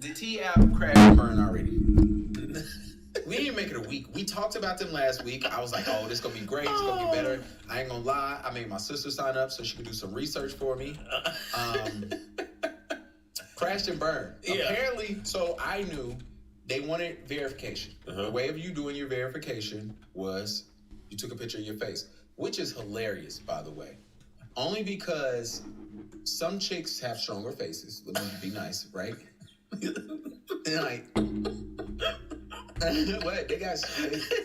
the T app crash and burn already. We didn't make it a week. We talked about them last week. I was like, oh, this is going to be great. It's going to be better. I ain't going to lie. I made my sister sign up so she could do some research for me. Crashed and burned. Yeah. Apparently, so I knew they wanted verification. The way of you doing your verification was you took a picture of your face, which is hilarious, by the way. Only because some chicks have stronger faces. Let me be nice, right? And like... What? They got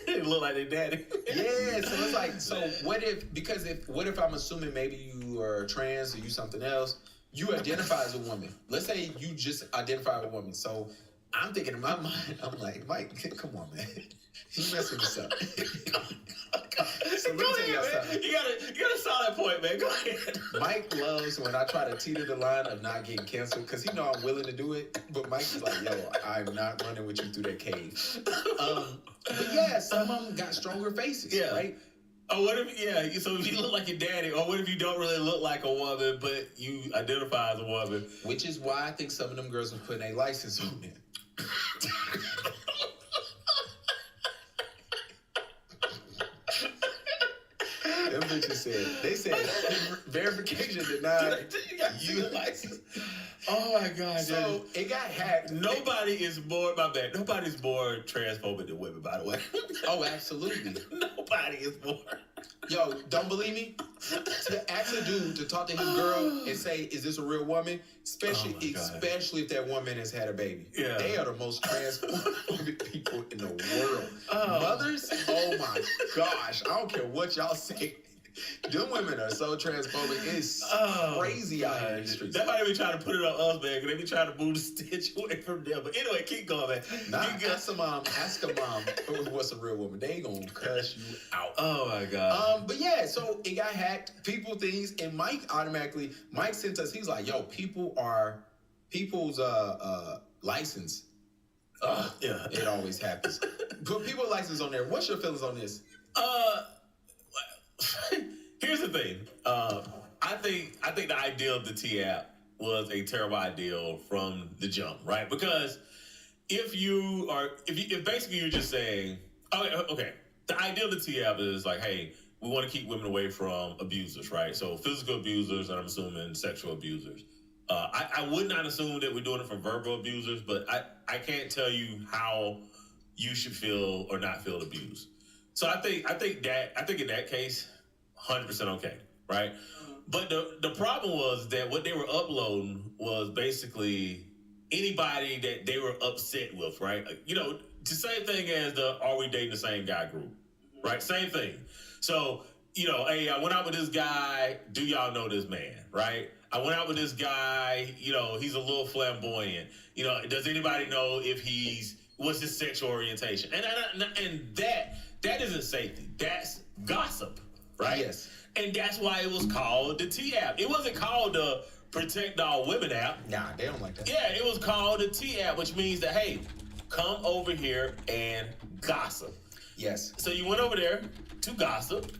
they look like their daddy. Yeah, so it's like, so what if I'm assuming maybe you are trans or you something else, you identify as a woman. Let's say you just identify as a woman. So I'm thinking in my mind, I'm like, Mike, come on, man. You messing this up. So let me tell y'all something. You got a solid point, man. Go ahead. Mike loves when I try to teeter the line of not getting canceled because he know I'm willing to do it. But Mike is like, yo, I'm not running with you through that cave. But yeah, some of them got stronger faces, right? Oh, what if, so if you look like your daddy, or what if you don't really look like a woman, but you identify as a woman? Which is why I think some of them girls are putting a license on there. Them bitches they said verification denied. You license. Oh my God! So it got hacked. Nobody's more transphobic than women, by the way. Oh, absolutely. Nobody is more. Yo, don't believe me? To ask a dude to talk to his girl and say, "Is this a real woman?" Especially if that woman has had a baby. Yeah. They are the most transphobic people in the world. Mothers, oh my gosh! I don't care what y'all say. Them women are so transphobic. It's crazy out here in the streets. They might be trying to put it on us, man, because they be trying to move the stitch away from them. But anyway, keep going, man. Ask a mom what's a real woman. They gonna cuss you out. Oh my God. But yeah, so it got hacked. People things, and Mike sent us. He's like, yo, people's license. Yeah, it always happens. Put people's license on there. What's your feelings on this? Here's the thing. I think the idea of the T app was a terrible idea from the jump, right? Because if basically you're just saying, okay, the idea of the T app is like, hey, we want to keep women away from abusers, right? So physical abusers, and I'm assuming sexual abusers. I would not assume that we're doing it for verbal abusers, but I can't tell you how you should feel or not feel abused. So I think in that case, 100% okay, right? But the problem was that what they were uploading was basically anybody that they were upset with, right? The same thing as the "Are we dating the same guy" group, right? Same thing. So, hey, I went out with this guy. Do y'all know this man, right? I went out with this guy. He's a little flamboyant. Does anybody know what's his sexual orientation? And that isn't safety. That's gossip, right? Yes. And that's why it was called the T app. It wasn't called the Protect All Women app. Nah, they don't like that. Yeah, it was called the T app, which means that, hey, come over here and gossip. Yes. So you went over there to gossip.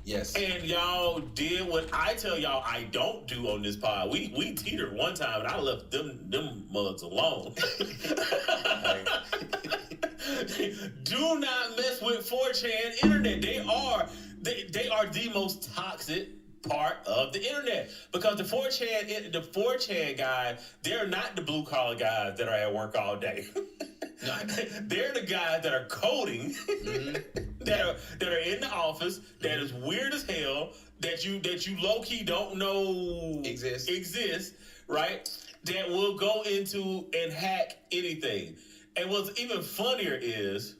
Yes. And y'all did what I tell y'all I don't do on this pod. We teetered one time, and I left them mugs alone. Do not mess with 4chan internet. They are the most toxic part of the internet, because the 4chan guys, they're not the blue collar guys that are at work all day. They're the guys that are coding, that are in the office, that is weird as hell, that you low key don't know exist, right? That will go into and hack anything. And what's even funnier is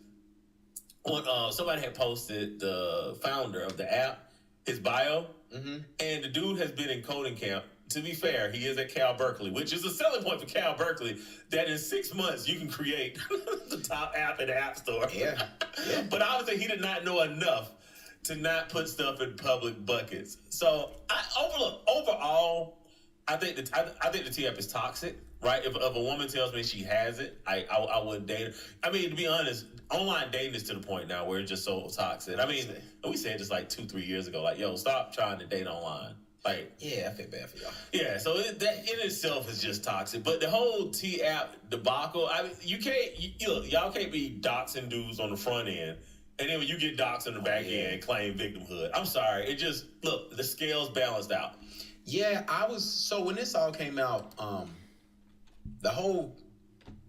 when somebody had posted the founder of the app, his bio, and the dude has been in coding camp. To be fair, he is at Cal Berkeley, which is a selling point for Cal Berkeley, that in 6 months you can create the top app in the App Store. Yeah. But obviously he did not know enough to not put stuff in public buckets. So overall, I think the T app is toxic. Right? If a woman tells me she has it, I wouldn't date her. I mean, to be honest, online dating is to the point now where it's just so toxic. I mean, we said this like 2-3 years ago, like, yo, stop trying to date online. Like, yeah, I feel bad for y'all. Yeah, so that in itself is just toxic. But the whole T-app debacle, I mean, y'all can't be doxing dudes on the front end, and then when you get doxed on the back end, claim victimhood. I'm sorry, it just look, the scales balanced out. Yeah, so when this all came out, the whole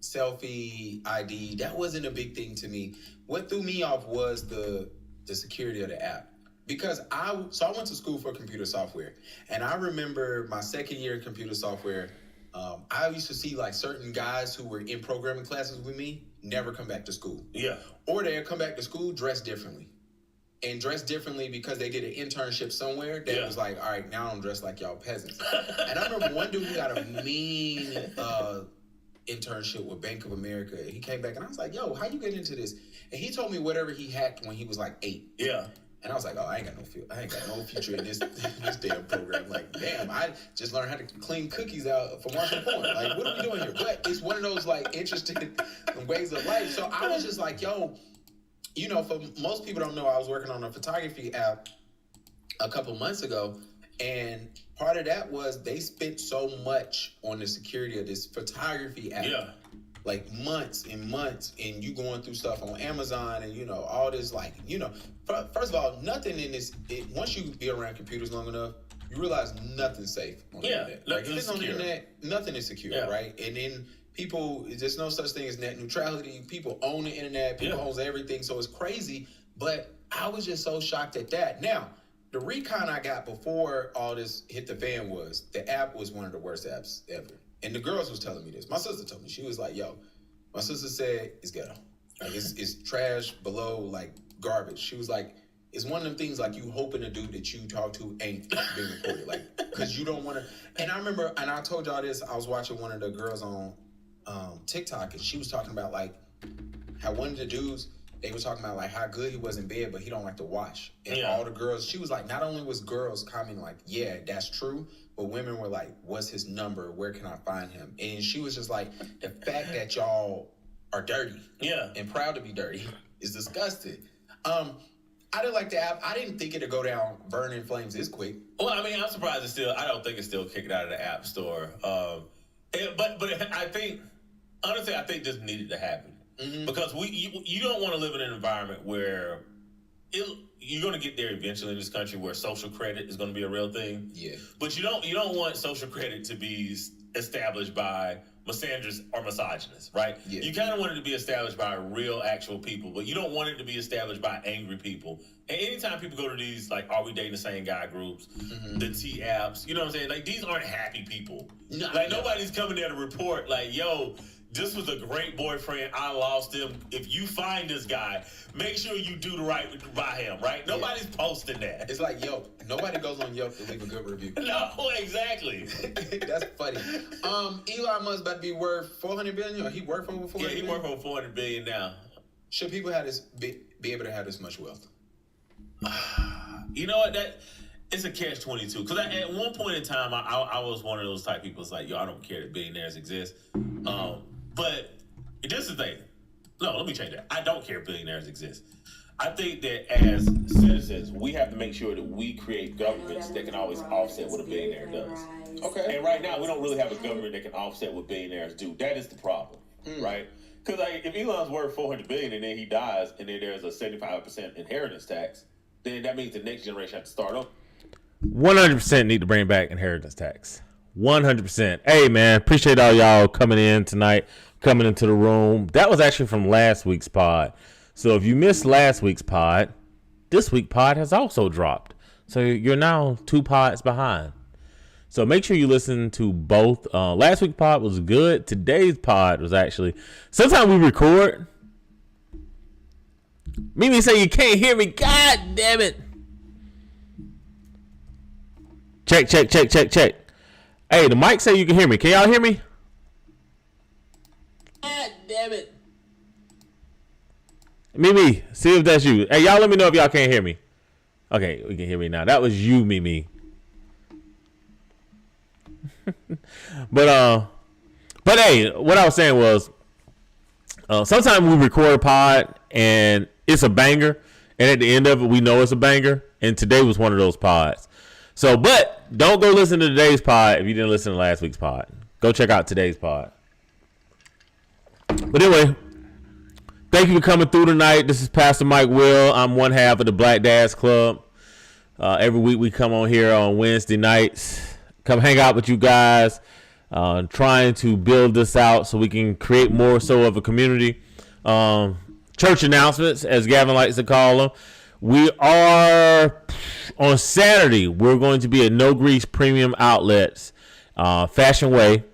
selfie ID, that wasn't a big thing to me. What threw me off was the security of the app. Because I went to school for computer software, and I remember my second year in computer software, I used to see like certain guys who were in programming classes with me never come back to school. Yeah. Or they'd come back to school dressed differently. And dressed differently because they did an internship somewhere that was like, all right, now I'm dressed like y'all peasants. And I remember one dude who got a mean internship with Bank of America. He came back and I was like, yo, how you get into this? And he told me whatever he hacked when he was like 8. Yeah. And I was like, oh, I ain't got no future in this damn program. Like, damn, I just learned how to clean cookies out from watching porn. Like, what are we doing here? But it's one of those, like, interesting ways of life. So I was just like, yo, you know, for most people don't know, I was working on a photography app a couple months ago. And part of that was they spent so much on the security of this photography app. Yeah. Like months and months, and you going through stuff on Amazon and, you know, all this, like, you know, first of all, nothing in this, once you be around computers long enough, you realize nothing's safe on the internet. Like, if it's on the internet, nothing is secure, right? And then people, there's no such thing as net neutrality. People own the internet, people own everything, so it's crazy. But I was just so shocked at that. Now, the recon I got before all this hit the fan was the app was one of the worst apps ever. And the girls was telling me this. My sister told me. She was like, yo, my sister said it's ghetto. Like, it's trash below, like, garbage. She was like, it's one of them things, like, you hoping the dude that you talk to ain't being recorded. Like, because you don't want to. And I remember, and I told y'all this, I was watching one of the girls on TikTok, and she was talking about, like, how one of the dudes, they were talking about, like, how good he was in bed, but he don't like to wash. And all the girls, she was like, not only was girls commenting, like, yeah, that's true, but women were like, what's his number? Where can I find him? And she was just like, the fact that y'all are dirty and proud to be dirty is disgusting. I didn't like the app. I didn't think it'd go down burning flames this quick. Well, I mean, I'm surprised I don't think it's still kicked out of the App Store. But I think, honestly, I think this needed to happen. Mm-hmm. Because you don't want to live in an environment where you're going to get there eventually in this country where social credit is going to be a real thing. Yeah. But you don't want social credit to be established by misandrists or misogynists, right? Yeah. You kind of want it to be established by real, actual people, but you don't want it to be established by angry people. And anytime people go to these, like, are we dating the same guy groups, the T apps, you know what I'm saying? Like, these aren't happy people. Nobody's coming there to report, like, yo, this was a great boyfriend. I lost him. If you find this guy, make sure you do the right by him, right? Nobody's posting that. It's like Yelp. Nobody goes on Yelp to leave a good review. No, exactly. That's funny. Elon Musk about to be worth $400 billion, or he worth over $400 billion? Yeah, he worth over $400 billion now. Should people have this be able to have this much wealth? You know what? It's a catch-22. Because at one point in time, I was one of those type of people. It's like, yo, I don't care that billionaires exist. But this is the thing. No, let me change that. I don't care if billionaires exist. I think that as citizens, we have to make sure that we create governments that can always offset what a billionaire does. Okay. And right now, we don't really have a government that can offset what billionaires do. That is the problem, right? Because if Elon's worth $400 billion and then he dies and then there's a 75% inheritance tax, then that means the next generation has to start over. 100% need to bring back inheritance tax. 100%. Hey, man, appreciate all y'all coming in tonight, coming into the room. That was actually from last week's pod. So if you missed last week's pod, this week's pod has also dropped. So you're now 2 pods behind. So make sure you listen to both. Last week's pod was good. Today's pod was actually, sometimes we record. Mimi say you can't hear me. God damn it. Check. Hey, the mic say you can hear me. Can y'all hear me? God damn it. Mimi, see if that's you. Hey, y'all let me know if y'all can't hear me. Okay, we can hear me now. That was you, Mimi. But hey, what I was saying was, sometimes we record a pod and it's a banger, and at the end of it, we know it's a banger. And today was one of those pods. So, but don't go listen to today's pod if you didn't listen to last week's pod. Go check out today's pod. But anyway, thank you for coming through tonight. This is Pastor Mike Will. I'm one half of the Black Dads Club. Every week we come on here on Wednesday nights. Come hang out with you guys. Trying to build this out so we can create more so of a community. Church announcements, as Gavin likes to call them. We are on Saturday. We're going to be at No Grease Premium Outlets, Fashion Way.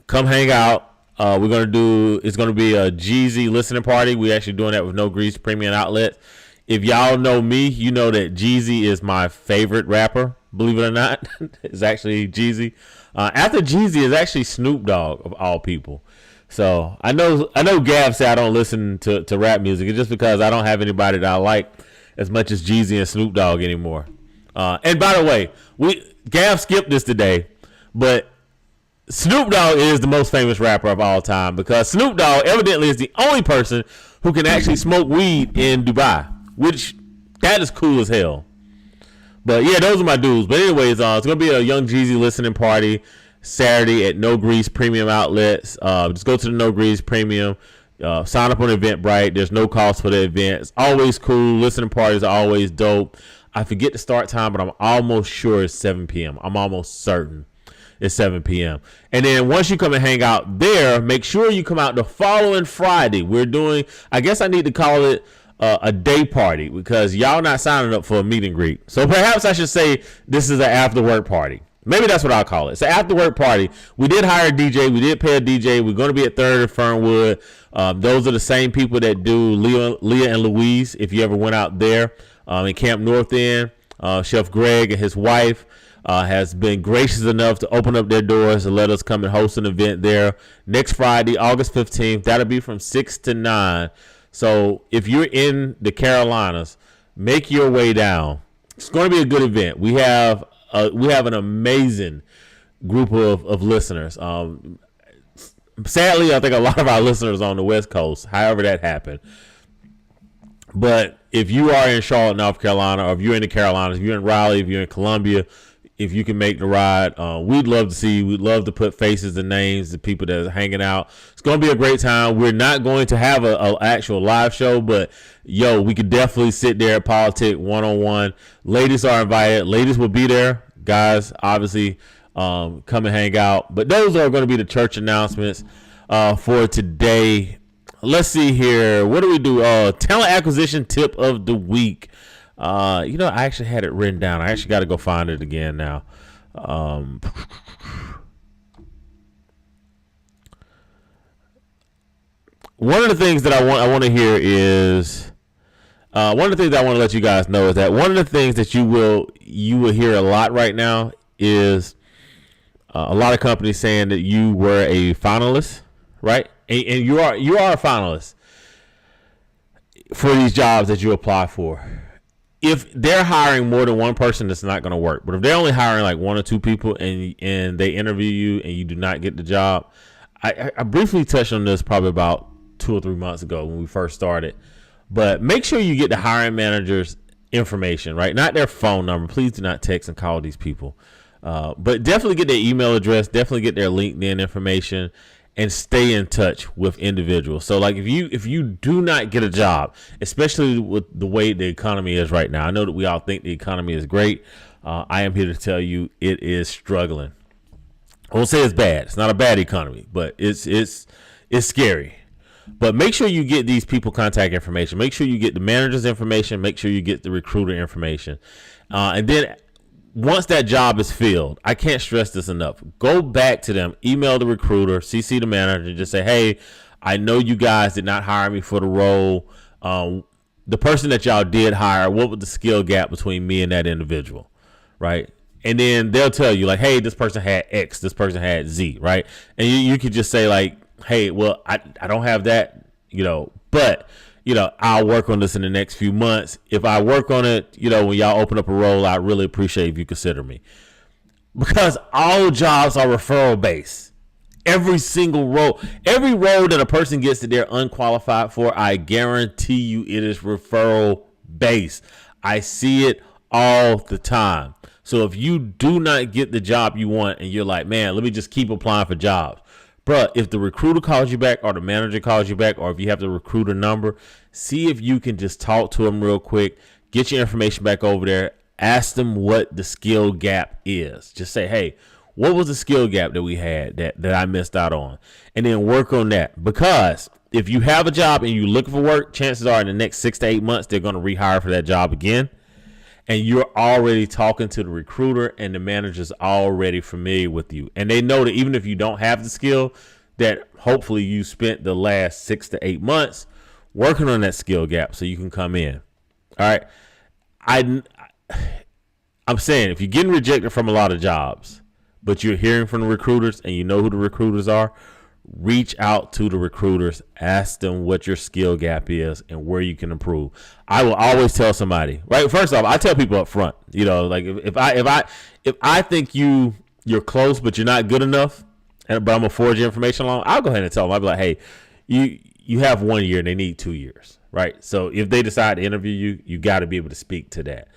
Come hang out. It's going to be a Jeezy listening party. We're actually doing that with No Grease Premium Outlets. If y'all know me, you know that Jeezy is my favorite rapper. Believe it or not, it's actually Jeezy. After Jeezy is actually Snoop Dogg of all people. So I know Gav said I don't listen to rap music. It's just because I don't have anybody that I like as much as Jeezy and Snoop Dogg anymore. And by the way, Gav skipped this today, but Snoop Dogg is the most famous rapper of all time because Snoop Dogg evidently is the only person who can actually smoke weed in Dubai, which that is cool as hell. But yeah, those are my dudes. But anyways, it's gonna be a Young Jeezy listening party Saturday at No Grease Premium Outlets. Just go to the No Grease Premium. Sign up on Eventbrite. There's no cost for the event. It's always cool. Listening parties are always dope. I forget the start time, but I'm almost sure it's 7 p.m. I'm almost certain it's 7 p.m. And then once you come and hang out there, make sure you come out the following Friday. We're doing, I guess I need to call it a day party because y'all not signing up for a meet and greet. So perhaps I should say this is an after work party. Maybe that's what I'll call it. It's an after work party. We did hire a DJ. We did pay a DJ. We're going to be at 3rd and Fernwood. Those are the same people that do Leah and Louise. If you ever went out there in Camp North End, Chef Greg and his wife has been gracious enough to open up their doors and let us come and host an event there next Friday, August 15th. That'll be from 6 to 9. So if you're in the Carolinas, make your way down. It's going to be a good event. We have an amazing group of listeners. Sadly, I think a lot of our listeners are on the West Coast, however that happened. But if you are in Charlotte, North Carolina, or if you're in the Carolinas, if you're in Raleigh, if you're in Columbia, if you can make the ride, we'd love to see you. We'd love to put faces and names to people that are hanging out. It's going to be a great time. We're not going to have an actual live show, but we could definitely sit there at Politic one-on-one. Ladies are invited. Ladies will be there. Guys, obviously, come and hang out. But those are going to be the church announcements for today. Let's see here. What do we do? Talent acquisition tip of the week. I actually had it written down. I actually got to go find it again now. One of the things that I want to hear is one of the things I want to let you guys know is that one of the things that you will hear a lot right now is a lot of companies saying that you were a finalist, right? And you are a finalist for these jobs that you apply for. If they're hiring more than one person, it's not going to work. But if they're only hiring like 1 or 2 people and they interview you and you do not get the job, I briefly touched on this probably about 2 or 3 months ago when we first started. But make sure you get the hiring manager's information, right? Not their phone number. Please do not text and call these people. But definitely get their email address. Definitely get their LinkedIn information. And stay in touch with individuals. So like if you do not get a job, especially with the way the economy is right now, I know that we all think the economy is great. I am here to tell you it is struggling. I won't say it's bad. It's not a bad economy, but it's scary. But make sure you get these people contact information. Make sure you get the manager's information. Make sure you get the recruiter information. And then once that job is filled, I can't stress this enough. Go back to them, email the recruiter, CC the manager, and just say, hey, I know you guys did not hire me for the role. The person that y'all did hire, what was the skill gap between me and that individual, right? And then they'll tell you like, hey, this person had X, this person had Z, right? And you could just say like, hey, well, I don't have that, but I'll work on this in the next few months. If I work on it, when y'all open up a role, I really appreciate if you consider me. Because all jobs are referral based. Every single role, every role that a person gets that they're unqualified for, I guarantee you it is referral based. I see it all the time. So if you do not get the job you want and you're like, man, let me just keep applying for jobs. Bruh, if the recruiter calls you back or the manager calls you back, or if you have the recruiter number, see if you can just talk to them real quick, get your information back over there, ask them what the skill gap is. Just say, hey, what was the skill gap that we had that I missed out on? And then work on that. Because if you have a job and you're looking for work, chances are in the next 6 to 8 months, they're going to rehire for that job again. And you're already talking to the recruiter and the manager's already familiar with you. And they know that even if you don't have the skill, that hopefully you spent the last 6 to 8 months working on that skill gap so you can come in. All right. I'm saying if you're getting rejected from a lot of jobs, but you're hearing from the recruiters and you know who the recruiters are, reach out to the recruiters, ask them what your skill gap is and where you can improve. I will always tell somebody, right? First off, I tell people up front, you know, like if I think you're close, but you're not good enough, but I'm gonna forward your information along, I'll go ahead and tell them. I'll be like, hey, you have 1 year and they need 2 years, right? So if they decide to interview you, you got to be able to speak to that.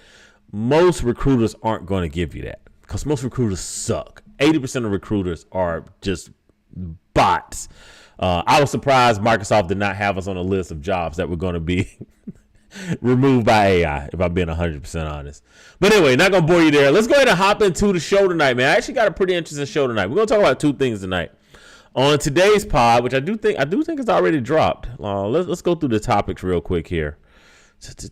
Most recruiters aren't going to give you that because most recruiters suck. 80% of recruiters are just bots. I was surprised Microsoft did not have us on a list of jobs that were going to be removed by AI, if I'm being 100% honest. But anyway, not going to bore you there. Let's go ahead and hop into the show tonight, man. I actually got a pretty interesting show tonight. We're going to talk about two things tonight. On today's pod, which I do think it's already dropped. Let's go through the topics real quick here. Podcast.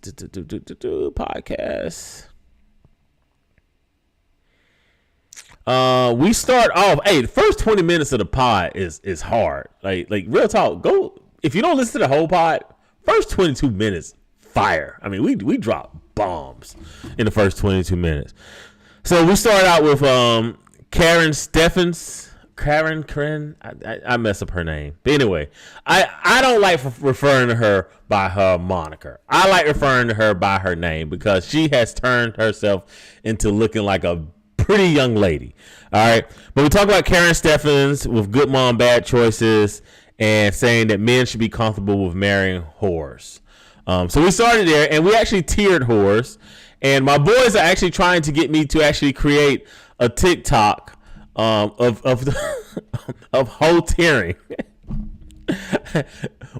We start off. Hey, the first 20 minutes of the pod is hard. Like real talk. Go if you don't listen to the whole pod. First 22 minutes, fire. I mean, we drop bombs in the first 22 minutes. So we start out with Karen Steffens. Karen, I mess up her name. But anyway, I don't like referring to her by her moniker. I like referring to her by her name because she has turned herself into looking like a pretty young lady. All right. But we talk about Karen Steffens with Good Mom, Bad Choices and saying that men should be comfortable with marrying whores. So we started there and we actually tiered whores. And my boys are actually trying to get me to actually create a TikTok of whole tiering.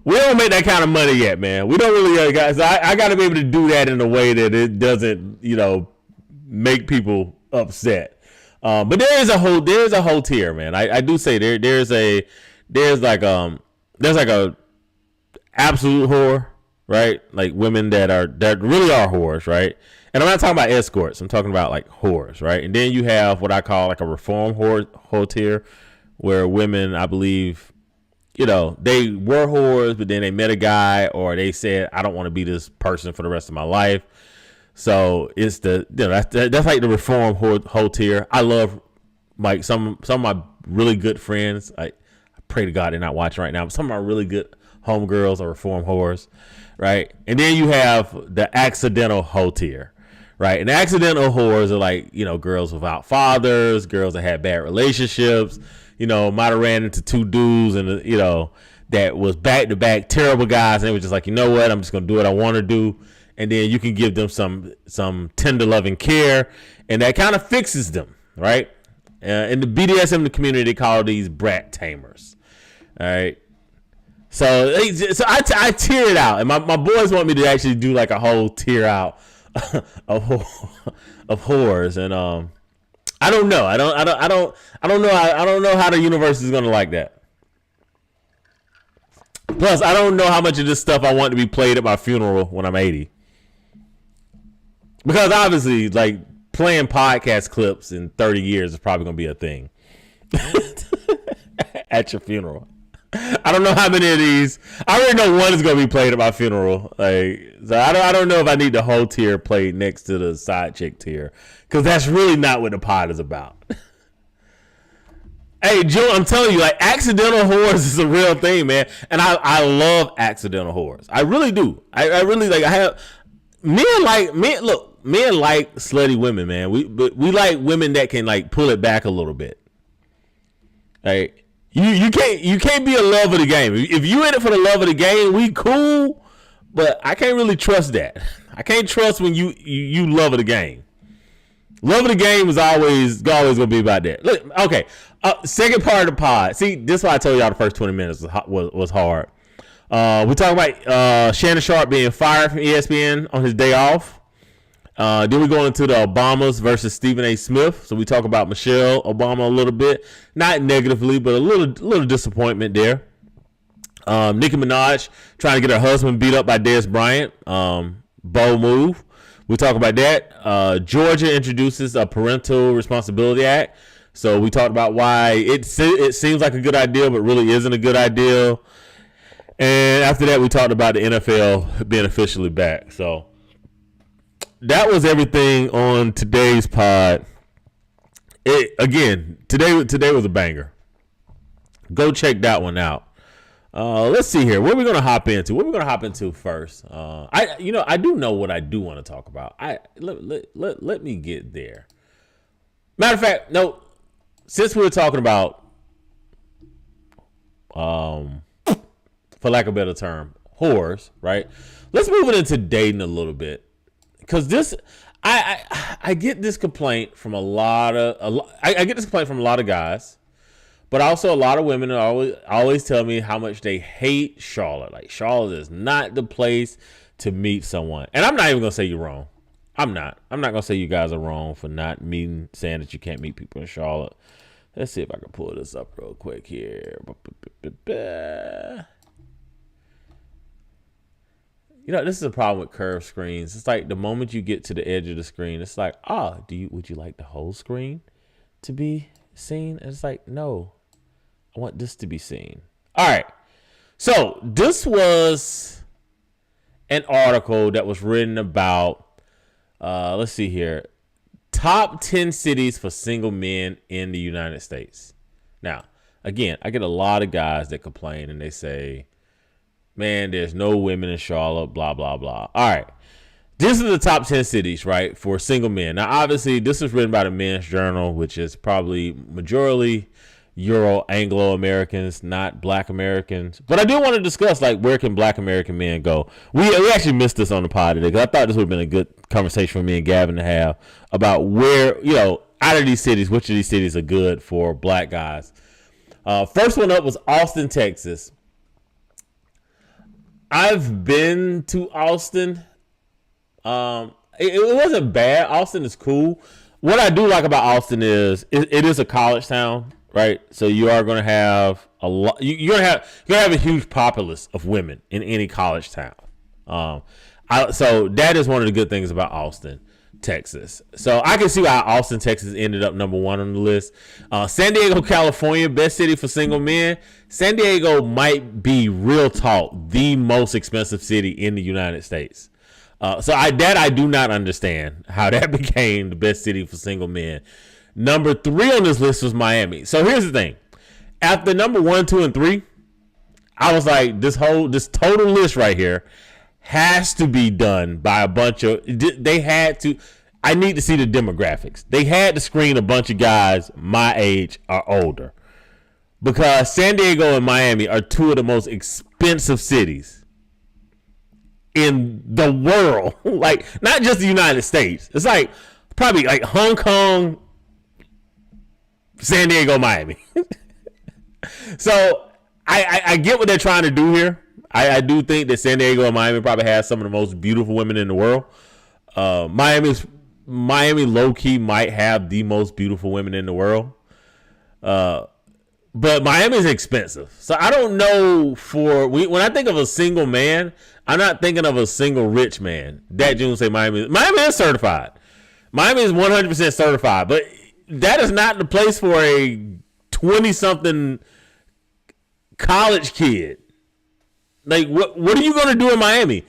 We don't make that kind of money yet, man. We don't really, guys. I got to be able to do that in a way that it doesn't, make people upset. But there is a whole tier, man. I do say there's like a absolute whore, right? Like women that really are whores, right? And I'm not talking about escorts. I'm talking about like whores, right? And then you have what I call like a reform whore tier, where women, I believe, they were whores, but then they met a guy, or they said, I don't want to be this person for the rest of my life. So it's that's like the reform whore tier. I love like some of my really good friends. I pray to God they're not watching right now, but some of my really good homegirls are reform whores, right? And then you have the accidental whore tier. Right. And accidental whores are like, girls without fathers, girls that had bad relationships, might have ran into two dudes and, that was back to back terrible guys. And they were just like, you know what? I'm just going to do what I want to do. And then you can give them some tender loving care. And that kind of fixes them. Right. In the BDSM community, they call these brat tamers. All right. So I tier it out. And my boys want me to actually do like a whole tier out of whores, and I don't know. I don't know how the universe is gonna like that. Plus, I don't know how much of this stuff I want to be played at my funeral when I'm 80. Because obviously, like playing podcast clips in 30 years is probably gonna be a thing at your funeral. I don't know how many of these. I already know one is gonna be played at my funeral. So I don't know if I need the whole tier played next to the side chick tier, because that's really not what the pod is about. Hey, Joe, I'm telling you, like accidental whores is a real thing, man, and I love accidental whores. I really do. I really like. I have men like. Look, men like slutty women, man. We like women that can like pull it back a little bit. Like. You can't be a love of the game. If you in it for the love of the game, we cool, but I can't really trust that. I can't trust when you love of the game. Love of the game is always gonna be about that. Look, okay. Second part of the pod. See, this is why I told y'all the first 20 minutes was hard. We talk about Shannon Sharp being fired from ESPN on his day off. Then we go into the Obamas versus Stephen A. Smith. So we talk about Michelle Obama a little bit, not negatively, but a little disappointment there. Nicki Minaj trying to get her husband beat up by Des Bryant. Bold move. We talk about that. Georgia introduces a Parental Responsibility Act. So we talked about why it seems like a good idea, but really isn't a good idea. And after that, we talked about the NFL being officially back. So that was everything on today's pod. Today was a banger. Go check that one out. Let's see here. What are we gonna hop into? What are we gonna hop into first? I do know what I do want to talk about. Let me get there. Matter of fact, no. Since we were talking about, for lack of a better term, whores, right? Let's move it into dating a little bit, because this, I get this complaint from a lot of guys. But also a lot of women always tell me how much they hate Charlotte. Like, Charlotte is not the place to meet someone. And I'm not even going to say you're wrong. I'm not going to say you guys are wrong for not saying that you can't meet people in Charlotte. Let's see if I can pull this up real quick here. This is a problem with curved screens. It's like the moment you get to the edge of the screen, it's like, would you like the whole screen to be seen? And it's like, no. I want this to be seen. All right. So this was an article that was written about, let's see here, top 10 cities for single men in the United States. Now, again, I get a lot of guys that complain and they say, man, there's no women in Charlotte, blah, blah, blah. All right. This is the top 10 cities, right, for single men. Now, obviously, this is written by the Men's Journal, which is probably majority Anglo-Americans, not Black Americans. But I do want to discuss, like, where can Black American men go? We actually missed this on the pod today, because I thought this would have been a good conversation for me and Gavin to have about where, out of these cities, which of these cities are good for Black guys. First one up was Austin, Texas. I've been to Austin. It wasn't bad. Austin is cool. What I do like about Austin is it is a college town, right? So you are going to have a lot. You're gonna have a huge populace of women in any college town. So that is one of the good things about Austin, Texas. So I can see why Austin, Texas ended up number one on the list. San Diego, California, best city for single men. San Diego might be, real talk, the most expensive city in the United States. So I do not understand how that became the best city for single men. Number 3 on this list was Miami. So here's the thing. After number 1, 2, and 3, I was like, this total list right here has to be done by a bunch of, I need to see the demographics. They had to screen a bunch of guys my age or older, because San Diego and Miami are two of the most expensive cities in the world. Like, not just the United States. It's like probably like Hong Kong, San Diego, Miami. So I get what they're trying to do here. I do think that San Diego and Miami probably has some of the most beautiful women in the world. Miami low key might have the most beautiful women in the world. But Miami is expensive. So I don't know, when I think of a single man, I'm not thinking of a single rich man. That June say Miami is certified. Miami is 100% certified, but that is not the place for a 20-something college kid. Like, what are you going to do in Miami?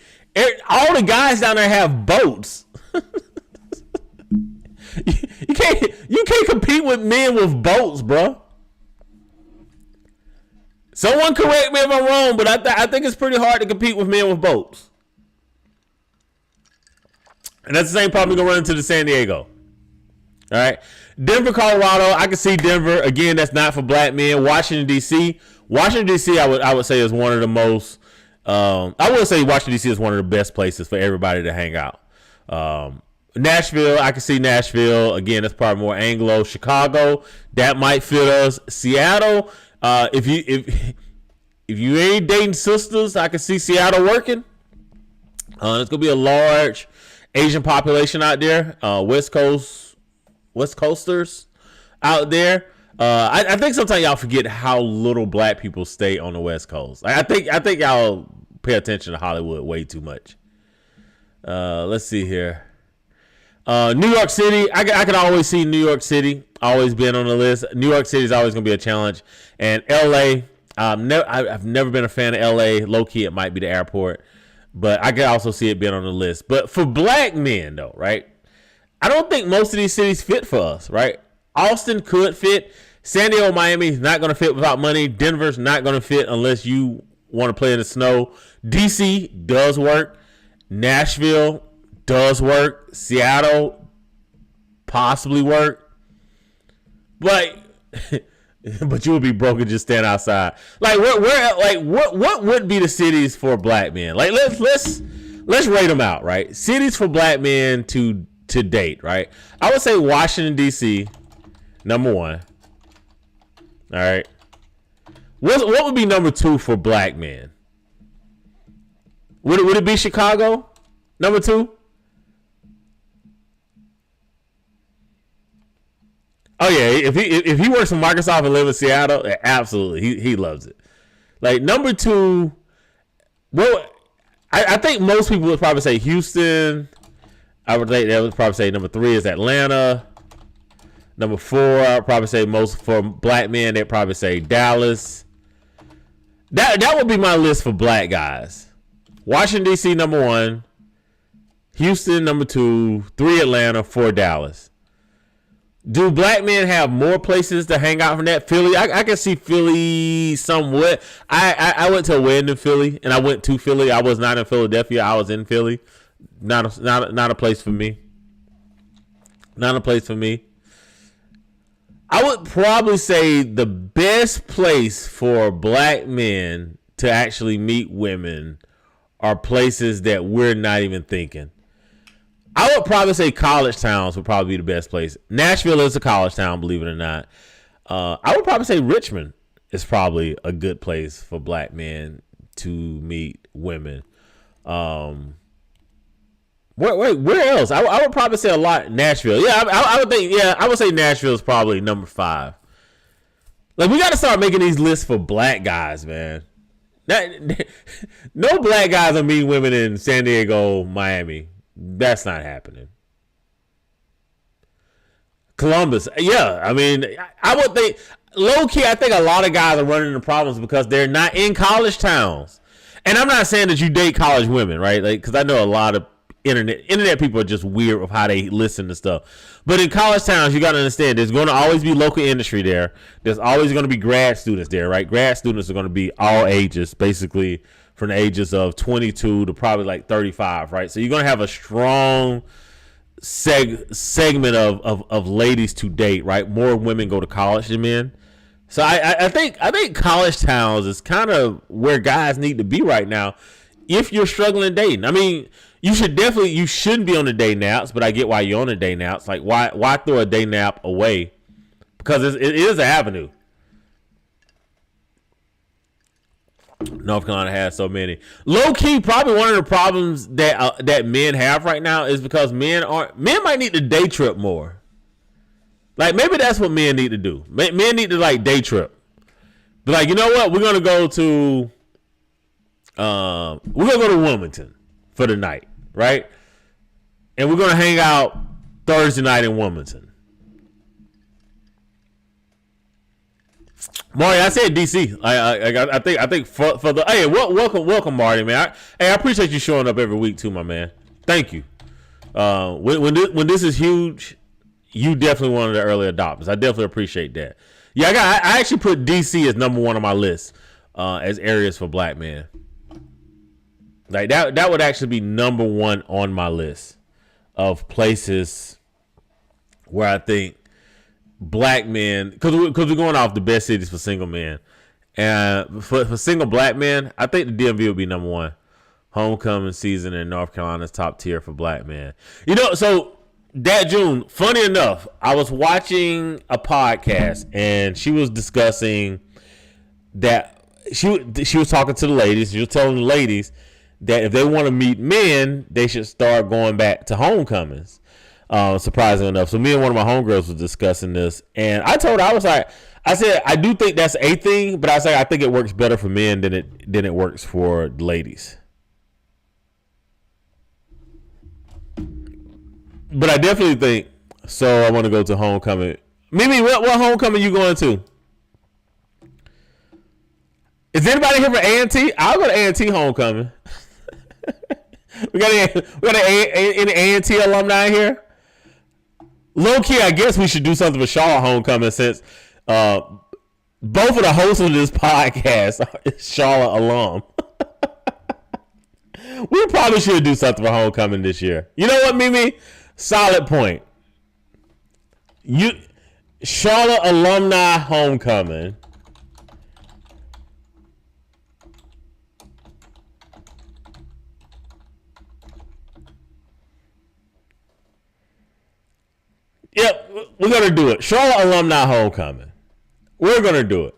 All the guys down there have boats. You can't compete with men with boats, bro. Someone correct me if I'm wrong, but I think it's pretty hard to compete with men with boats. And that's the same problem you're going to run into the San Diego. All right. Denver, Colorado. I can see Denver. Again, that's not for black men. Washington, D.C. I would say is one of the most, I would say Washington, D.C. is one of the best places for everybody to hang out. Nashville, I can see Nashville. Again, that's probably more Anglo. Chicago, that might fit us. Seattle, if you ain't dating sisters, I can see Seattle working. There's gonna be a large Asian population out there. West Coasters out there. I think sometimes y'all forget how little black people stay on the West Coast. I think y'all pay attention to Hollywood way too much. Let's see here. New York City, I could always see New York City. Always been on the list. New York City is always going to be a challenge. And LA, I've never been a fan of LA. Low key, it might be the airport. But I could also see it being on the list. But for black men, though, right? I don't think most of these cities fit for us, right? Austin could fit. San Diego, Miami is not going to fit without money. Denver's not going to fit unless you want to play in the snow. DC does work. Nashville does work. Seattle possibly work. But you would be broke and just stand outside. Like what would be the cities for black men? Like let's rate them out, right? Cities for black men to date, right? I would say Washington D.C. number 1. All right. What would be number 2 for black men? Would it be Chicago? Number 2? Oh yeah, if he works for Microsoft and lives in Seattle, absolutely, he loves it. Like number 2, well, I think most people would probably say Houston. I would think they would probably say number 3 is Atlanta. Number 4, I would probably say most for black men, they'd probably say Dallas. That would be my list for black guys. Washington D.C. number 1, Houston number 2, 3 Atlanta, 4 Dallas. Do black men have more places to hang out from that? Philly, I can see Philly somewhat. I went to a wedding in Philly, and I went to Philly. I was not in Philadelphia. I was in Philly. Not a place for me. Not a place for me. I would probably say the best place for black men to actually meet women are places that we're not even thinking. I would probably say college towns would probably be the best place. Nashville is a college town, believe it or not. I would probably say Richmond is probably a good place for black men to meet women. Where else? I would probably say a lot. Nashville. Yeah, I would think. Yeah, I would say Nashville is probably number 5. Like we got to start making these lists for black guys, man. No black guys are meeting women in San Diego, Miami. That's not happening. Columbus, yeah. I mean, I would think low key. I think a lot of guys are running into problems because they're not in college towns. And I'm not saying that you date college women, right? Like, because I know a lot of internet people are just weird with how they listen to stuff. But in college towns, you got to understand there's going to always be local industry there. There's always going to be grad students there, right? Grad students are going to be all ages, basically from the ages of 22 to probably like 35, right? So you're going to have a strong segment of ladies to date, right? More women go to college than men. So I think college towns is kind of where guys need to be right now if you're struggling dating. I mean, you shouldn't be on the dating apps, but I get why you're on the dating apps. Like, why throw a dating app away? Because it is an avenue. North Carolina has so many. Low key, probably one of the problems that men have right now is because men might need to day trip more. Like maybe that's what men need to do. Men need to like day trip. But like, you know what? We're gonna go to Wilmington for the night, right? And we're gonna hang out Thursday night in Wilmington. Marty, I said DC. I think for the hey, welcome Marty, man. I appreciate you showing up every week too, my man. Thank you. When this is huge, you definitely one of the early adopters. I definitely appreciate that. Yeah, I actually put DC as number 1 on my list as areas for black men. Like that would actually be number 1 on my list of places where I think black men, because we're going off the best cities for single men, and for single black men, I think the DMV would be number 1. Homecoming season in North Carolina's top tier for black men. You know, so that June, funny enough, I was watching a podcast and she was discussing that she was talking to the ladies. She was telling the ladies that if they want to meet men, they should start going back to homecomings. Surprisingly enough, so me and one of my homegirls was discussing this, and I told her, I said I do think that's a thing, but I think it works better for men than it works for ladies. But I definitely think so. I want to go to homecoming. Mimi, what homecoming you going to? Is anybody here for A&T? I'll go to A&T homecoming. we got any A&T alumni here? Low key, I guess we should do something for Charlotte homecoming since both of the hosts of this podcast are Charlotte alum. We probably should do something for homecoming this year. You know what, Mimi? Solid point. Charlotte alumni homecoming. Yep, we're going to do it. Charlotte alumni homecoming. We're going to do it.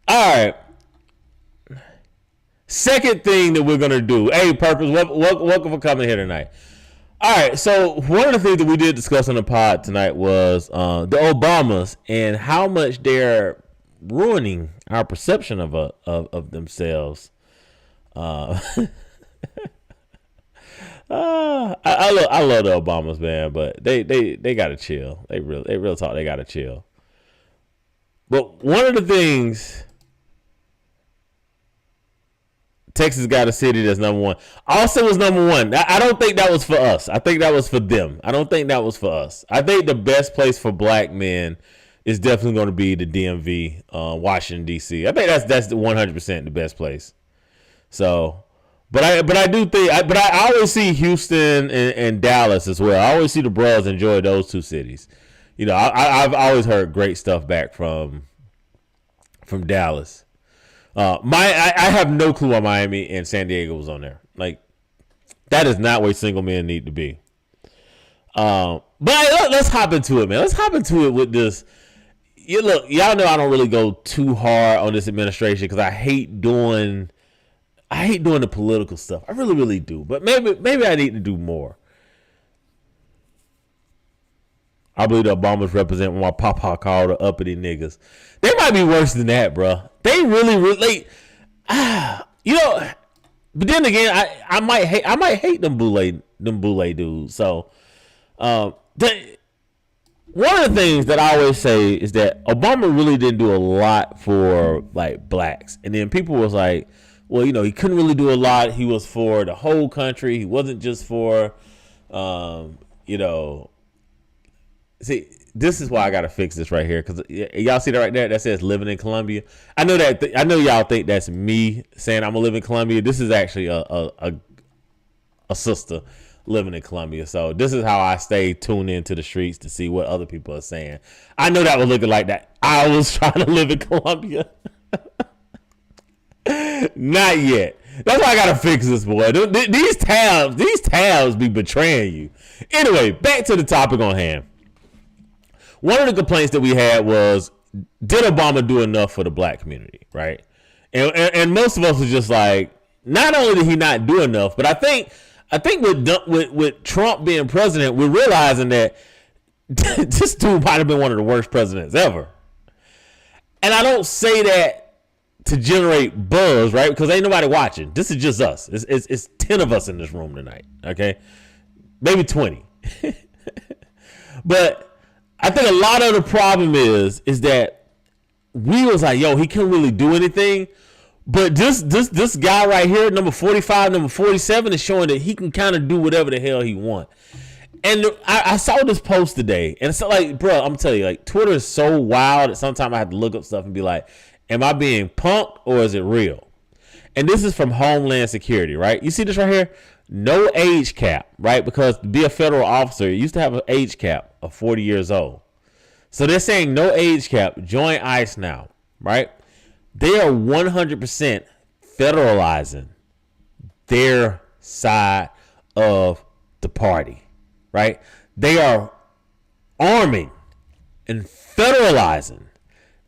All right. Second thing that we're going to do. Hey, Purpose, welcome for coming here tonight. All right, so one of the things that we did discuss on the pod tonight was the Obamas and how much they're ruining our perception of themselves. I love the Obamas, man, but they gotta chill. They real talk. They gotta chill. But one of the things, Texas got a city that's number one. Austin was number one. I don't think that was for us. I think that was for them. I don't think that was for us. I think the best place for black men is definitely going to be the DMV, Washington D.C. I think that's 100% the best place. So. But I do think, I always see Houston and Dallas as well. I always see the bros enjoy those two cities. You know, I've always heard great stuff back from Dallas. I have no clue why Miami and San Diego was on there. Like, that is not where single men need to be. But let's hop into it, man. Let's hop into it with this. Y'all know I don't really go too hard on this administration because I hate doing the political stuff. I really, really do. But maybe I need to do more. I believe the Obamas represent what my papa called the uppity niggas. They might be worse than that, bro. They really, you know. But then again, I might hate them boule dudes. So, one of the things that I always say is that Obama really didn't do a lot for like blacks, and then people was like, well, you know, he couldn't really do a lot. He was for the whole country. He wasn't just for, you know. See, this is why I gotta fix this right here, because y'all see that right there that says living in Columbia. I know that I know y'all think that's me saying I'm gonna live in Columbia. This is actually a sister living in Columbia. So this is how I stay tuned into the streets to see what other people are saying. I know that was looking like that I was trying to live in Columbia. Not yet. That's why I gotta fix this, boy. These tabs be betraying you. Anyway, back to the topic on hand. One of the complaints that we had was, did Obama do enough for the black community, right? And most of us was just like, not only did he not do enough, but I think with Trump being president, we're realizing that this dude might have been one of the worst presidents ever. And I don't say that to generate buzz, right? Because ain't nobody watching. This is just us. It's 10 of us in this room tonight, okay? Maybe 20. But I think a lot of the problem is that we was like, yo, he can't really do anything. But this guy right here, number 45, number 47, is showing that he can kind of do whatever the hell he want. And I saw this post today, and it's like, bro, I'm telling you, like, Twitter is so wild that sometimes I have to look up stuff and be like, am I being punked or is it real? And this is from Homeland Security, right? You see this right here? No age cap, right? Because to be a federal officer, you used to have an age cap of 40 years old. So they're saying no age cap, join ICE now, right? They are 100% federalizing their side of the party, right? They are arming and federalizing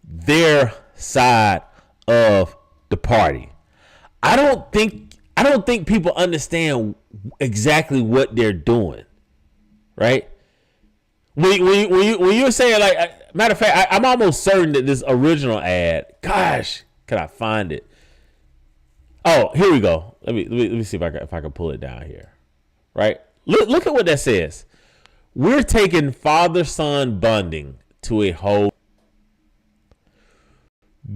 their side of the party. I don't think people understand exactly what they're doing, right? When you were saying, like, matter of fact, I'm almost certain that this original ad, gosh, can I find it? Oh, here we go. Let me see if I can pull it down here, right? Look at what that says. We're taking father-son bonding to a whole.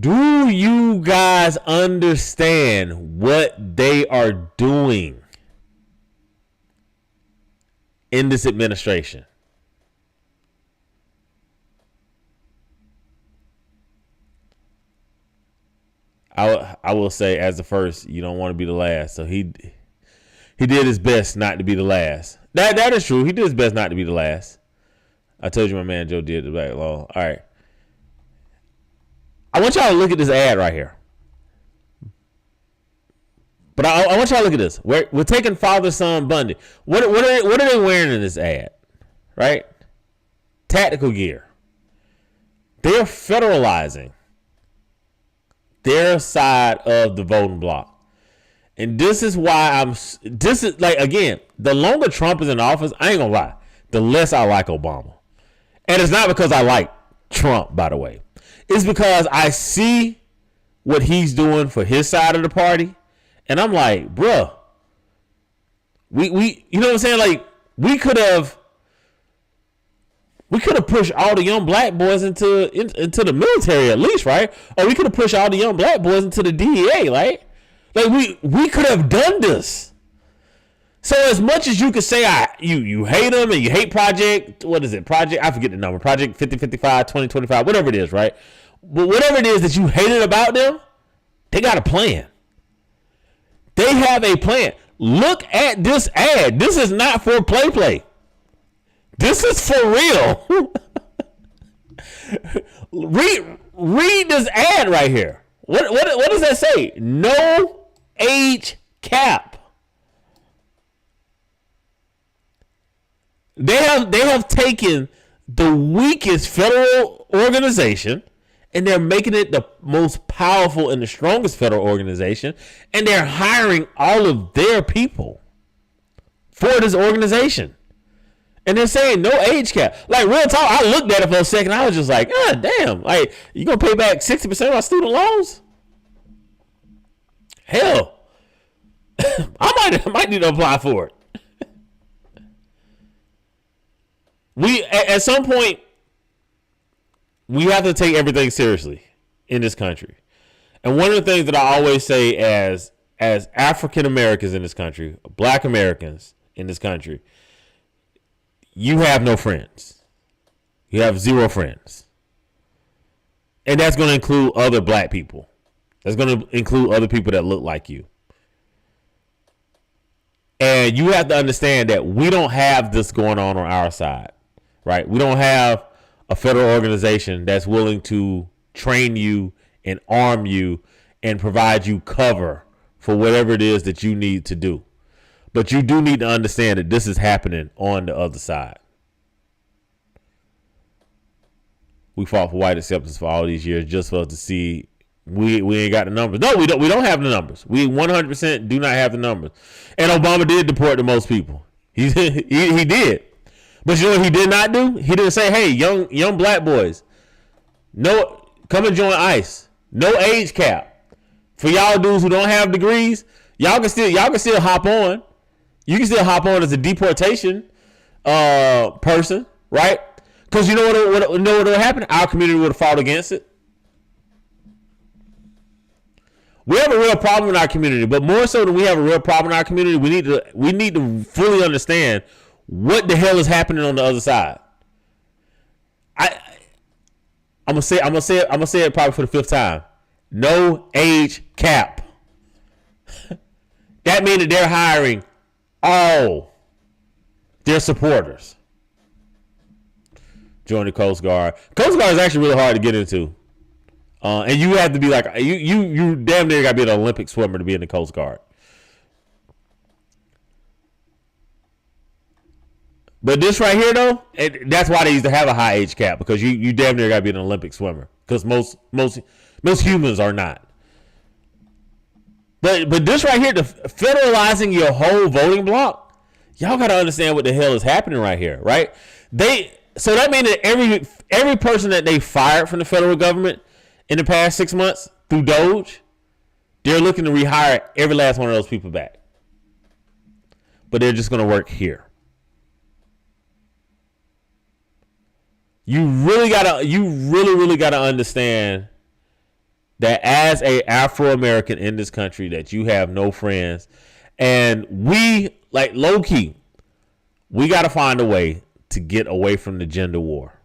Do you guys understand what they are doing in this administration? I will say, as the first, you don't want to be the last. So he did his best not to be the last. That is true. He did his best not to be the last. I told you my man Joe did the back law. All right. I want y'all to look at this ad right here. But I want y'all to look at this. We're taking father-son bonding. What are they wearing in this ad? Right? Tactical gear. They're federalizing their side of the voting block. And this is why this is like, again, the longer Trump is in office, I ain't gonna lie, the less I like Obama. And it's not because I like Trump, by the way. It's because I see what he's doing for his side of the party. And I'm like, bruh, we you know what I'm saying? Like, we could have pushed all the young black boys into the military at least, right? Or we could have pushed all the young black boys into the DEA, right? Like, we could have done this. So as much as you could say you hate them and you hate Project, what is it? I forget the number. Project 5055, 2025, whatever it is, right? But whatever it is that you hated about them, they got a plan. They have a plan. Look at this ad. This is not for play. This is for real. Read this ad right here. What does that say? No age cap. They have taken the weakest federal organization and they're making it the most powerful and the strongest federal organization, and they're hiring all of their people for this organization. And they're saying no age cap. Like, real talk, I looked at it for a second. I was just like, God damn. Like, you going to pay back 60% of my student loans? Hell. I might need to apply for it. At some point, we have to take everything seriously in this country. And one of the things that I always say as African Americans in this country, Black Americans in this country, you have no friends. You have zero friends. And that's going to include other black people. That's going to include other people that look like you. And you have to understand that we don't have this going on our side, right? We don't have a federal organization that's willing to train you and arm you and provide you cover for whatever it is that you need to do. But you do need to understand that this is happening on the other side. We fought for white acceptance for all these years just for us to see we ain't got the numbers. No, we don't have the numbers. We 100% do not have the numbers. And Obama did deport the most people. He did. But you know what he did not do? He didn't say, hey, young black boys, no, come and join ICE. No age cap. For y'all dudes who don't have degrees, y'all can still hop on. You can still hop on as a deportation person, right? Because you know what would happen? Our community would have fought against it. We have a real problem in our community, but more so than we have a real problem in our community, we need to fully understand what the hell is happening on the other side. I'm gonna say it probably for the fifth time. No age cap. That means that they're hiring all their supporters. Join the Coast Guard. Coast Guard is actually really hard to get into. And you have to be like, you damn near got to be an Olympic swimmer to be in the Coast Guard. But this right here, though, that's why they used to have a high age cap, because you damn near got to be an Olympic swimmer, because most humans are not. But this right here, the federalizing your whole voting block, y'all got to understand what the hell is happening right here, right? So that means that every person that they fired from the federal government in the past 6 months through Doge, they're looking to rehire every last one of those people back. But they're just going to work here. You really gotta understand that as a Afro-American in this country, that you have no friends, and we, like, low key, we gotta find a way to get away from the gender war,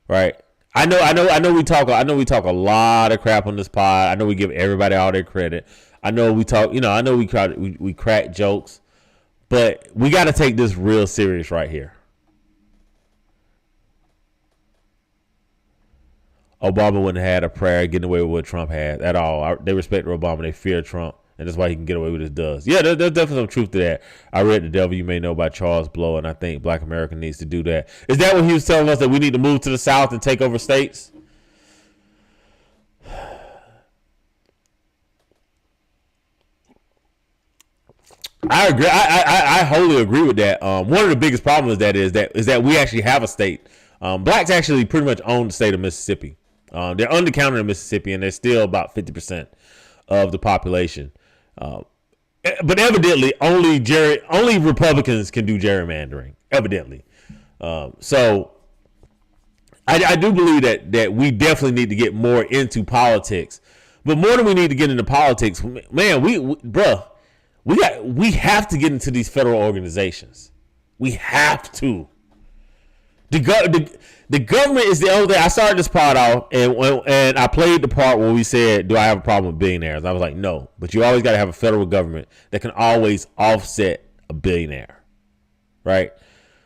right? I know we talk a lot of crap on this pod. I know we give everybody all their credit. I know we talk, I know we crack jokes, but we gotta take this real serious right here. Obama wouldn't have had a prayer getting away with what Trump had at all. They respect Obama. They fear Trump. And that's why he can get away with his does. Yeah, there's definitely some truth to that. I read The Devil You May Know by Charles Blow, and I think Black America needs to do that. Is that what he was telling us, that we need to move to the South and take over states? I agree. I wholly agree with that. One of the biggest problems is that we actually have a state. Blacks actually pretty much own the state of Mississippi. They're undercounted in Mississippi, and they're still about 50% of the population. But evidently, only Republicans can do gerrymandering. Evidently, so I do believe that we definitely need to get more into politics. But more than we need to get into politics, man, we have to get into these federal organizations. We have to. The government is the only thing. I started this part off, and I played the part where we said, do I have a problem with billionaires? And I was like, no. But you always got to have a federal government that can always offset a billionaire, right?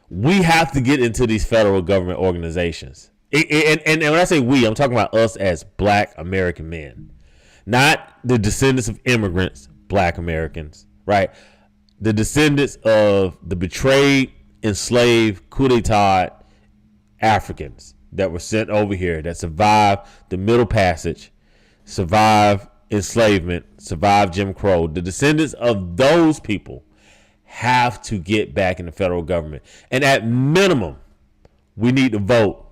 We have to get into these federal government organizations. And when I say we, I'm talking about us as Black American men. Not the descendants of immigrants, Black Americans, right? The descendants of the betrayed, enslaved, coup d'etat Africans that were sent over here, that survived the Middle Passage, survived enslavement, survived Jim Crow. The descendants of those people have to get back in the federal government. And at minimum, we need to vote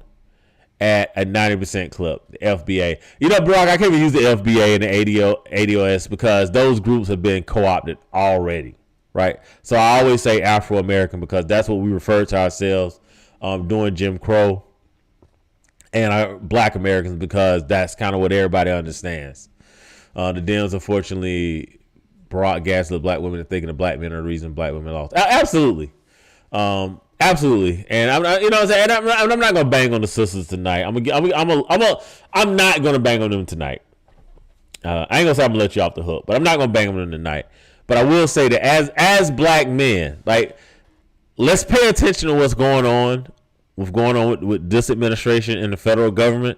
at a 90% clip, the FBA. Brock, I can't even use the FBA and the ADOS because those groups have been co-opted already, right? So I always say Afro-American because that's what we refer to ourselves during Jim Crow, and our Black Americans because that's kind of what everybody understands. The Dems, unfortunately, brought gaslit Black women into thinking the Black men are the reason Black women lost. Absolutely. Absolutely. And I'm not, I'm not gonna bang on the sisters tonight. I'm not gonna bang on them tonight. I ain't gonna say I'm gonna let you off the hook, but I'm not gonna bang on them tonight. But I will say that as Black men, like, let's pay attention to what's going on with this administration and the federal government.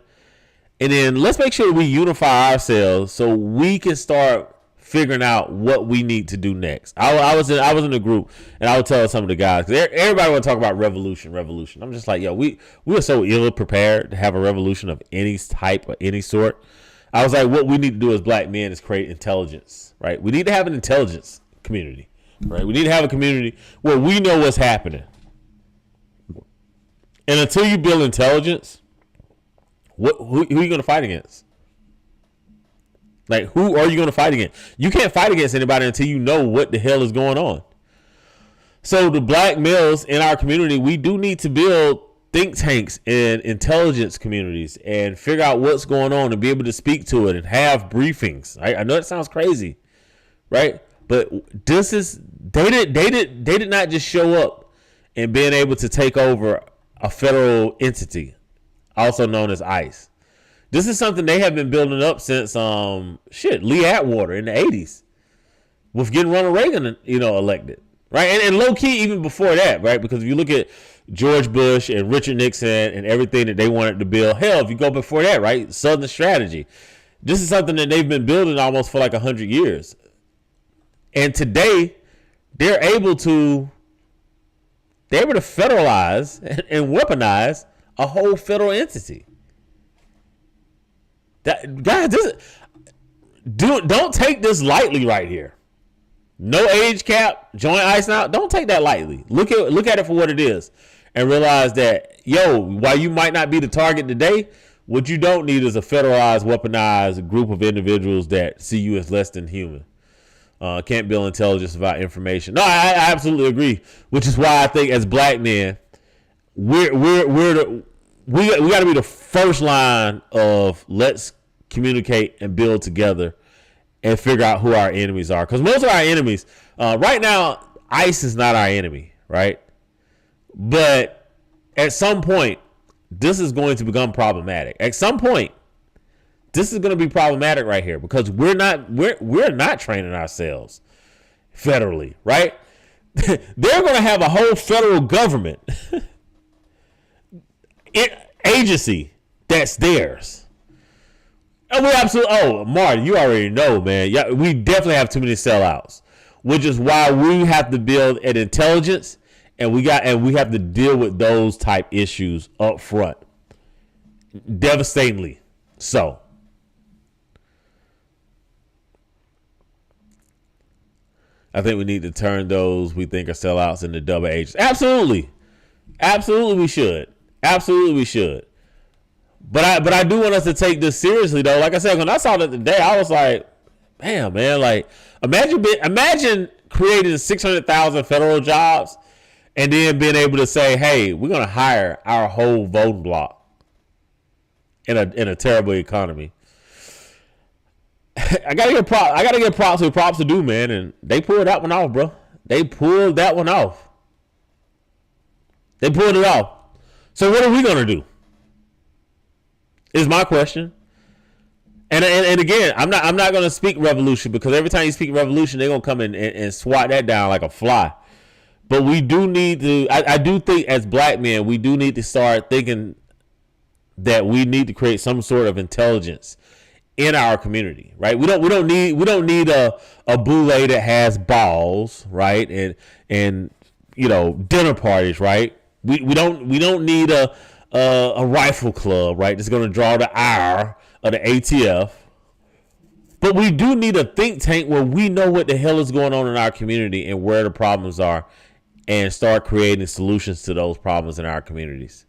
And then let's make sure we unify ourselves so we can start figuring out what we need to do next. I was in a group, and I would tell some of the guys, because everybody would talk about revolution. I'm just like, yo, we are so ill prepared to have a revolution of any type or any sort. I was like, what we need to do as Black men is create intelligence, right? We need to have an intelligence community. Right, we need to have a community where we know what's happening. And until you build intelligence, who are you going to fight against? Like, who are you going to fight against? You can't fight against anybody until you know what the hell is going on. So the Black males in our community, we do need to build think tanks and intelligence communities and figure out what's going on and be able to speak to it and have briefings. I know it sounds crazy, right? But they did not just show up and being able to take over a federal entity, also known as ICE. This is something they have been building up since Lee Atwater in the 80s with getting Ronald Reagan, elected, right? And low key even before that, right? Because if you look at George Bush and Richard Nixon and everything that they wanted to build, hell, if you go before that, right? Southern strategy. This is something that they've been building almost for like 100 years. And today, they're able to They were to federalize and weaponize a whole federal entity. Guys, don't take this lightly right here. No age cap, joint ICE now. Don't take that lightly. Look at it for what it is, and realize that while you might not be the target today, what you don't need is a federalized, weaponized group of individuals that see you as less than human. Can't build intelligence without information. No, I absolutely agree. Which is why I think as black men, we got to be the first line of let's communicate and build together and figure out who our enemies are. Because most of our enemies, right now, ICE is not our enemy, right? But at some point, this is going to become problematic. At some point, this is going to be problematic right here because we're not training ourselves federally, right? They're going to have a whole federal government agency that's theirs. And we absolutely. Oh, Martin, you already know, man. Yeah, we definitely have too many sellouts, which is why we have to build an intelligence, and we have to deal with those type issues up front, devastatingly. So, I think we need to turn those we think are sellouts into double agents. Absolutely, we should. Absolutely, we should. But I do want us to take this seriously, though. Like I said, when I saw that today, I was like, damn, man. Like, imagine creating 600,000 federal jobs and then being able to say, hey, we're going to hire our whole voting block in a terrible economy. I gotta give props where props to do, man. And they pulled that one off, bro. They pulled that one off. They pulled it off. So what are we going to do? Is my question. And again, I'm not going to speak revolution because every time you speak revolution, they're going to come in and swat that down like a fly. But we do need to, I do think as black men, we do need to start thinking that we need to create some sort of intelligence in our community, right? We don't need a boule that has balls, right? And dinner parties, right? We don't need a rifle club, right? That's going to draw the ire of the ATF. But we do need a think tank where we know what the hell is going on in our community and where the problems are and start creating solutions to those problems in our communities.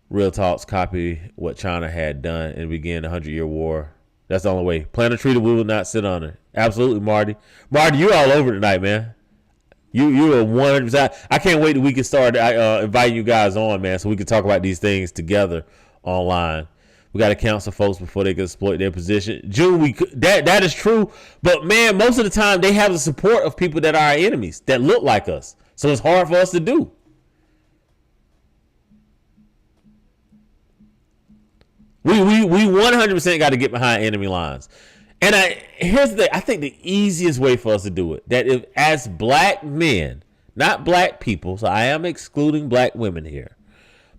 Real talks copy what China had done and begin the 100-year war. That's the only way. Plant a tree that we will not sit under. Absolutely, Marty. Marty, you're all over tonight, man. You are 100%. I can't wait that we can start inviting you guys on, man, so we can talk about these things together online. We got to counsel folks before they can exploit their position. June, that is true, but man, most of the time they have the support of people that are our enemies that look like us, so it's hard for us to do. We 100% got to get behind enemy lines. And here's the thing. I think the easiest way for us to do it, that if as black men, not black people, so I am excluding black women here,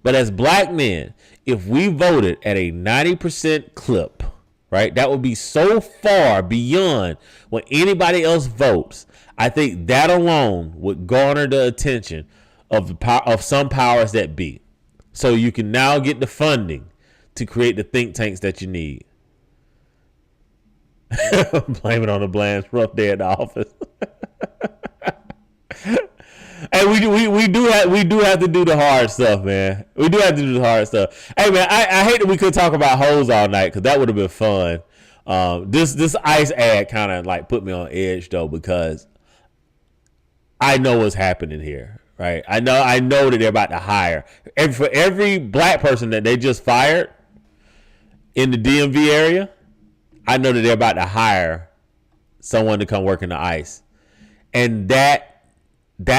but as black men, if we voted at a 90% clip, right, that would be so far beyond what anybody else votes. I think that alone would garner the attention of some powers that be. So you can now get the funding to create the think tanks that you need. Blame it on the Bland's rough day at the office. Hey, we do have to do the hard stuff, man. We do have to do the hard stuff. Hey, man, I hate that we could talk about hoes all night because that would have been fun. This ICE ad kind of like put me on edge though because I know what's happening here, right? I know that they're about to hire for every black person that they just fired in the DMV area. I know that they're about to hire someone to come work in the ICE, and that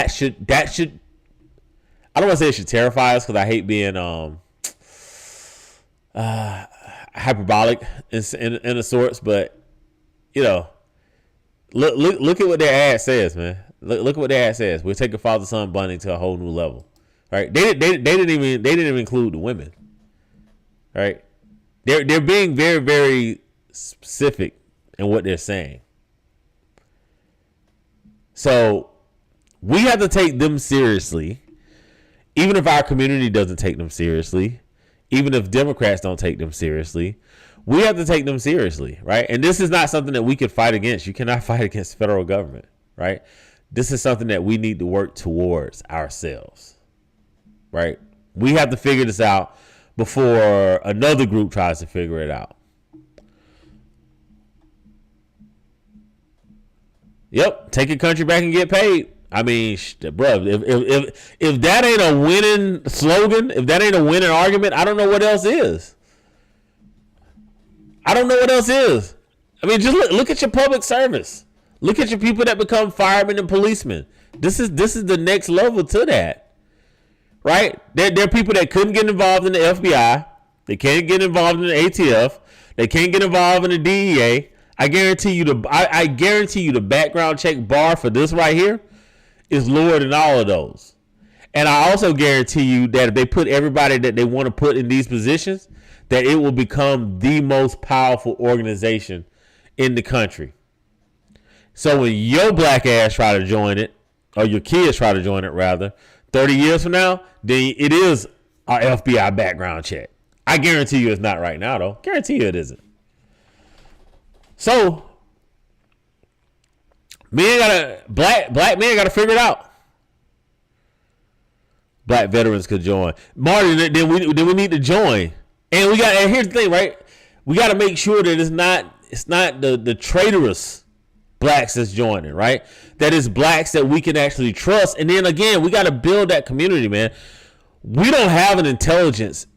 should I don't want to say it should terrify us because I hate being hyperbolic in a sorts, but look at what their ad says, man. Look at what their ad says. We're taking father son bonding to a whole new level, right? They didn't even include the women, right? They're being very, very specific in what they're saying. So we have to take them seriously, even if our community doesn't take them seriously, even if Democrats don't take them seriously. We have to take them seriously, right? And this is not something that we can fight against. You cannot fight against federal government, right? This is something that we need to work towards ourselves, right? We have to figure this out before another group tries to figure it out. Yep, take your country back and get paid. I mean, bro, if that ain't a winning slogan, if that ain't a winning argument, I don't know what else is. I don't know what else is. I mean, just look at your public service. Look at your people that become firemen and policemen. This is the next level to that, right? There are people that couldn't get involved in the FBI. They can't get involved in the ATF. They can't get involved in the DEA. I guarantee you the background check bar for this right here is lower than all of those. And I also guarantee you that if they put everybody that they want to put in these positions, that it will become the most powerful organization in the country. So when your black ass try to join it, or your kids try to join it rather, 30 years from now, then it is our FBI background check. I guarantee you it's not right now, though. Guarantee you it isn't. So black men gotta figure it out. Black veterans could join. Marty, then we need to join. And here's the thing, right? We gotta make sure that it's not the traitorous blacks that's joining, right? That is blacks that we can actually trust. And then again, we gotta build that community, man. We don't have an intelligence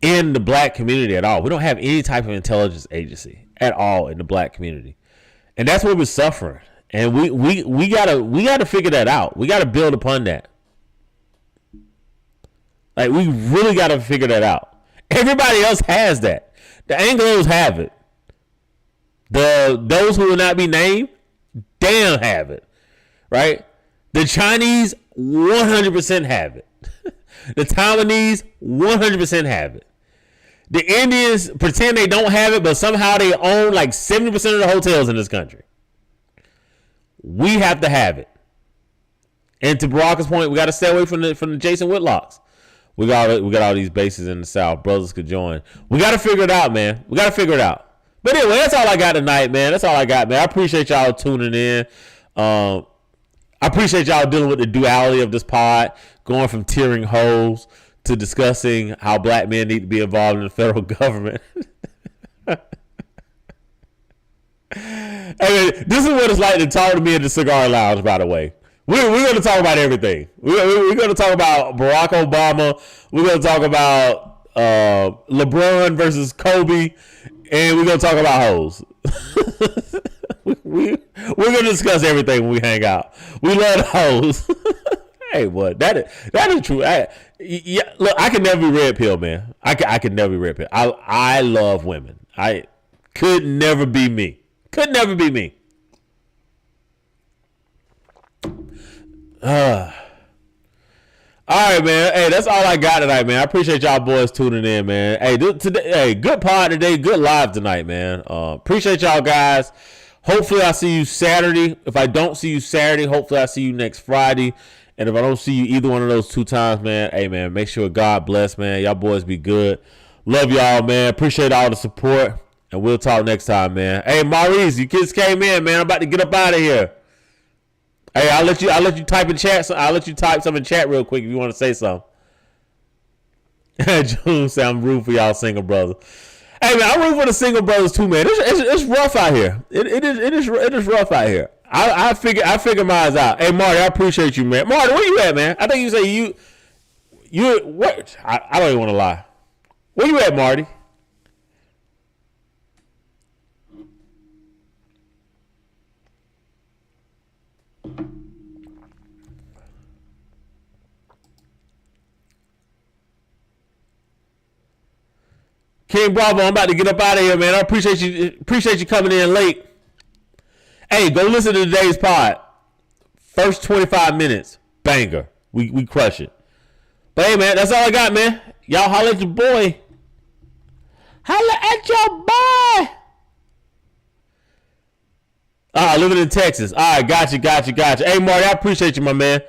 in the black community at all. We don't have any type of intelligence agency at all in the black community. And that's where we're suffering. And we gotta figure that out. We gotta build upon that. Like, we really gotta figure that out. Everybody else has that. The Anglos have it. Those who will not be named, damn have it. Right? The Chinese 100% have it. The Taiwanese 100% have it. The Indians pretend they don't have it, but somehow they own like 70% of the hotels in this country. We have to have it. And to Baraka's point, we got to stay away from the Jason Whitlocks. We got all these bases in the South. Brothers could join. We got to figure it out, man. We got to figure it out. But anyway, that's all I got tonight, man. That's all I got, man. I appreciate y'all tuning in. I appreciate y'all dealing with the duality of this pod, going from tearing holes to discussing how black men need to be involved in the federal government. Hey, this is what it's like to talk to me in the cigar lounge, by the way. We're going to talk about everything. We're going to talk about Barack Obama. We're going to talk about LeBron versus Kobe. And we're going to talk about hoes. We're going to discuss everything when we hang out. We love hoes. Hey, what? That is true. Look, I can never be red pill, man. I can never be red pill. I love women. I could never be me. Could never be me. All right, man. Hey, that's all I got tonight, man. I appreciate y'all boys tuning in, man. Hey, today, good pod today. Good live tonight, man. Appreciate y'all guys. Hopefully I see you Saturday. If I don't see you Saturday, hopefully I see you next Friday. And if I don't see you either one of those 2 times, man, hey, man, make sure God bless, man. Y'all boys be good. Love y'all, man. Appreciate all the support. And we'll talk next time, man. Hey, Maurice, you kids came in, man. I'm about to get up out of here. Hey, I'll let you type in chat. I'll let you type something in chat real quick if you want to say something. June said I'm rooting for y'all single brothers. Hey, man, I'm rooting for the single brothers too, man. It's rough out here. It is rough out here. I figure mine out. Hey, Marty, I appreciate you, man. Marty, where you at, man? I think you say you what? I don't even want to lie. Where you at, Marty? King Bravo, I'm about to get up out of here, man. I appreciate you coming in late. Hey, go listen to today's pod. First 25 minutes, banger. We crush it. But hey, man, that's all I got, man. Y'all holla at your boy. Holla at your boy. Living in Texas. All right, gotcha. Hey, Marty, I appreciate you, my man.